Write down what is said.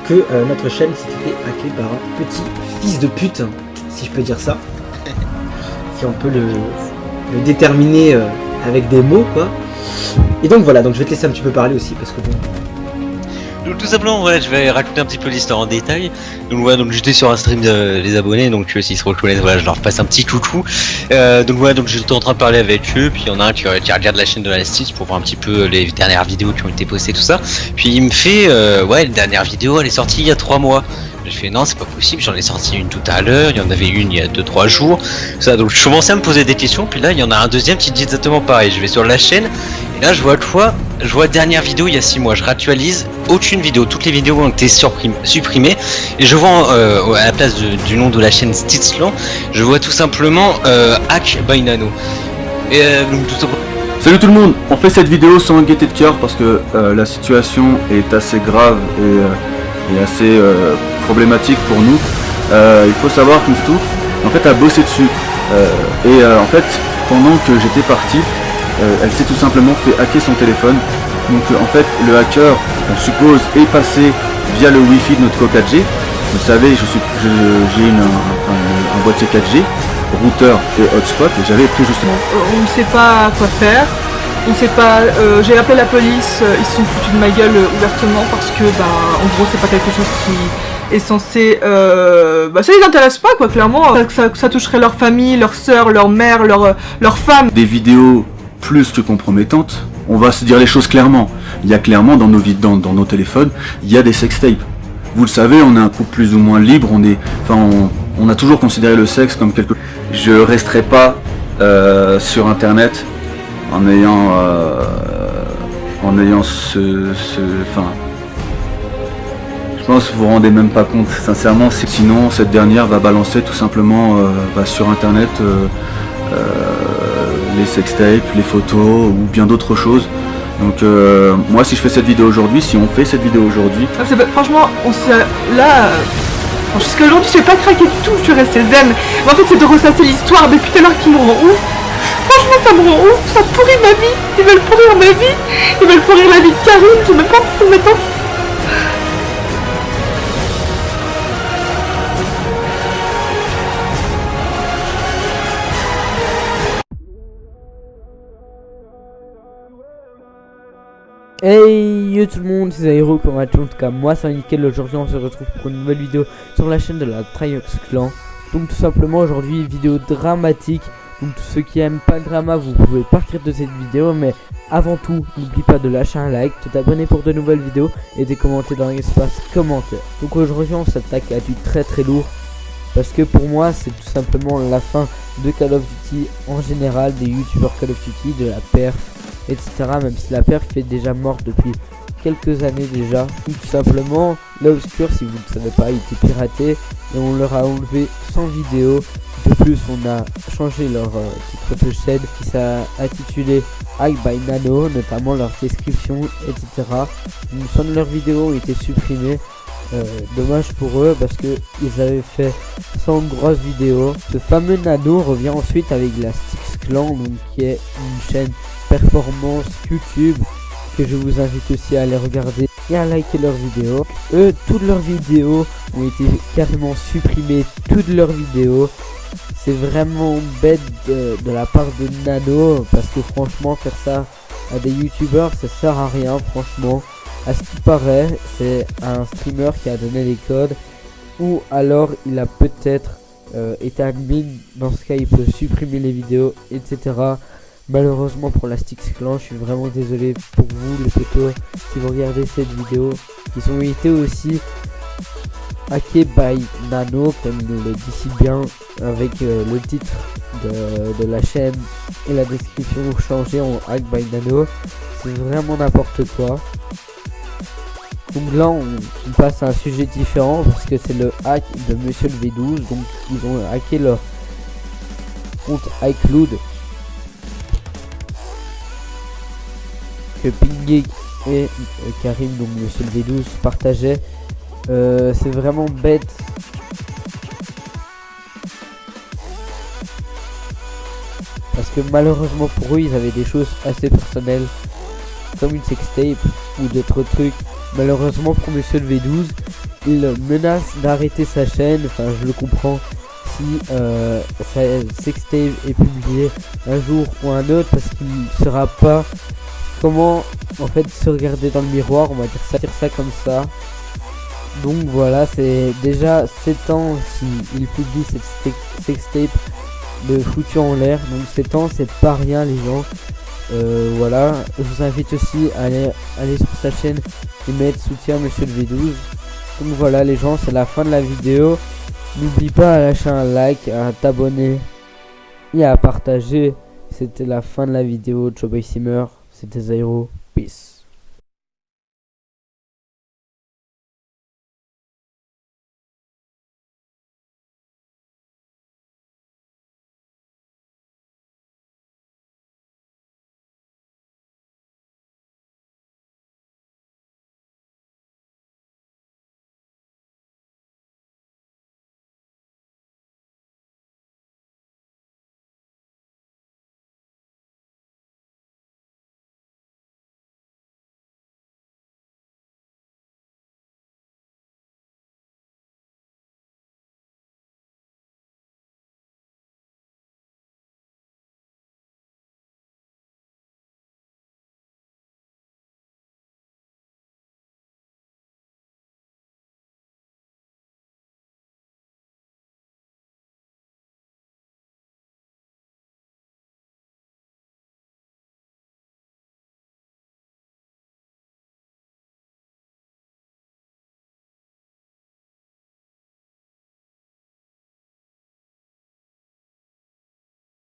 que notre chaîne s'était fait hacker par un petit fils de pute, si je peux dire ça. Si on peut le déterminer avec des mots, quoi. Et donc voilà, donc je vais te laisser un petit peu parler aussi, parce que bon... Donc tout simplement, voilà, je vais raconter un petit peu l'histoire en détail. Donc voilà, donc j'étais sur un stream des abonnés, donc s'ils se reconnaissent, voilà, je leur passe un petit coucou. Donc voilà, donc j'étais en train de parler avec eux, puis il y en a un qui regarde la chaîne de la Stitch pour voir un petit peu les dernières vidéos qui ont été postées, tout ça. Puis il me fait, ouais, la dernière vidéo, elle est sortie il y a 3 mois. Je fais non, c'est pas possible, j'en ai sorti une tout à l'heure, il y en avait une il y a 2-3 jours. Ça, donc je commençais à me poser des questions, puis là il y en a un deuxième qui dit exactement pareil. Je vais sur la chaîne, et là je vois quoi? Je vois dernière vidéo il y a 6 mois, je réactualise aucune vidéo, toutes les vidéos ont été supprimées, et je vois à la place du nom de la chaîne Stitzland, je vois tout simplement Hack by Nano. Et donc tout simplement... Salut tout le monde, on fait cette vidéo sans gaieté de cœur parce que la situation est assez grave et assez problématique pour nous. Il faut savoir que tout en fait a bossé dessus en fait pendant que j'étais parti, elle s'est tout simplement fait hacker son téléphone. Donc en fait le hacker, on suppose, est passé via le wifi de notre co 4G. Vous savez, j'ai un boîtier 4G, routeur et hotspot, et j'avais pris justement. On ne sait pas quoi faire. On sait pas. J'ai appelé la police. Ils se sont foutus de ma gueule ouvertement parce que, en gros, c'est pas quelque chose qui est censé. Ça les intéresse pas, quoi. Clairement, ça toucherait leur famille, leur sœur, leur mère, leur femme. Des vidéos plus que compromettantes. On va se dire les choses clairement. Il y a clairement dans nos téléphones, il y a des sextapes. Vous le savez, on est un couple plus ou moins libre. On a toujours considéré le sexe comme quelque chose. Je resterai pas sur internet en ayant je pense que vous vous rendez même pas compte sincèrement, sinon cette dernière va balancer tout simplement sur internet les sextapes, les photos ou bien d'autres choses. Donc moi si je fais cette vidéo aujourd'hui, si on fait cette vidéo aujourd'hui... Franchement, jusqu'à aujourd'hui j'ai pas craqué du tout, je suis restée zen. Mais en fait c'est de ressasser l'histoire depuis tout à l'heure qui me rend ouf. Franchement ça me rend ouf, ça pourrit ma vie. Ils veulent pourrir ma vie. Ils veulent pourrir la vie de Karine, je sais même pas combien de temps. Hey yo tout le monde, c'est Aero, comment vas-tu? En tout cas moi c'est nickel. Aujourd'hui on se retrouve pour une nouvelle vidéo sur la chaîne de la Triox Clan. Donc tout simplement aujourd'hui vidéo dramatique. Donc tous ceux qui aiment pas le drama, vous pouvez partir de cette vidéo. Mais avant tout, n'oublie pas de lâcher un like, de t'abonner pour de nouvelles vidéos et de commenter dans l'espace commentaire. Donc aujourd'hui on s'attaque à du très lourd, parce que pour moi c'est tout simplement la fin de Call of Duty en général, des youtubeurs Call of Duty, de la perf, etc. Même si la perf est déjà morte depuis quelques années déjà. Tout simplement, l'Obscur, si vous ne le savez pas, il était piraté et on leur a enlevé 100 vidéos. De plus, on a changé leur titre de chaîne qui s'est intitulé Hack by Nano, notamment leur description, etc. Donc 100 de leurs vidéos ont été supprimées. Dommage pour eux parce que ils avaient fait 100 grosses vidéos. Ce fameux Nano revient ensuite avec la Stix Clan, donc qui est une chaîne performance YouTube que je vous invite aussi à aller regarder et à liker leurs vidéos. Eux, toutes leurs vidéos ont été carrément supprimées, toutes leurs vidéos. C'est vraiment bête de la part de Nano, parce que franchement faire ça à des youtubeurs ça sert à rien. Franchement, à ce qui paraît, c'est un streamer qui a donné les codes, ou alors il a peut-être été admin. Dans ce cas il peut supprimer les vidéos, etc. Malheureusement pour la Stix Clan, je suis vraiment désolé pour vous les potos qui vont regarder cette vidéo. Ils ont été aussi hackés by Nano, comme il nous le dit si bien, avec le titre de la chaîne et la description changée en Hack by Nano. C'est vraiment n'importe quoi. Donc là on passe à un sujet différent, parce que c'est le hack de Monsieur le V12. Donc ils ont hacké leur compte iCloud que Pingek et Karim, donc Monsieur le V12, partageaient. C'est vraiment bête. Parce que malheureusement pour eux, ils avaient des choses assez personnelles, comme une sextape ou d'autres trucs. Malheureusement pour Monsieur le V12, il menace d'arrêter sa chaîne, enfin je le comprends, si sa sextape est publié un jour ou un autre, parce qu'il ne saura pas comment en fait se regarder dans le miroir, on va dire ça comme ça. Donc voilà, c'est déjà 7 ans s'il publie cette sextape de foutu en l'air, donc 7 ans c'est pas rien les gens. Voilà, je vous invite aussi à aller sur sa chaîne et mettre soutien Monsieur le V12. Donc voilà les gens, c'est la fin de la vidéo. N'oublie pas à lâcher un like, à t'abonner et à partager. C'était la fin de la vidéo. Joe Boy Simmer, c'était Zairo. Peace.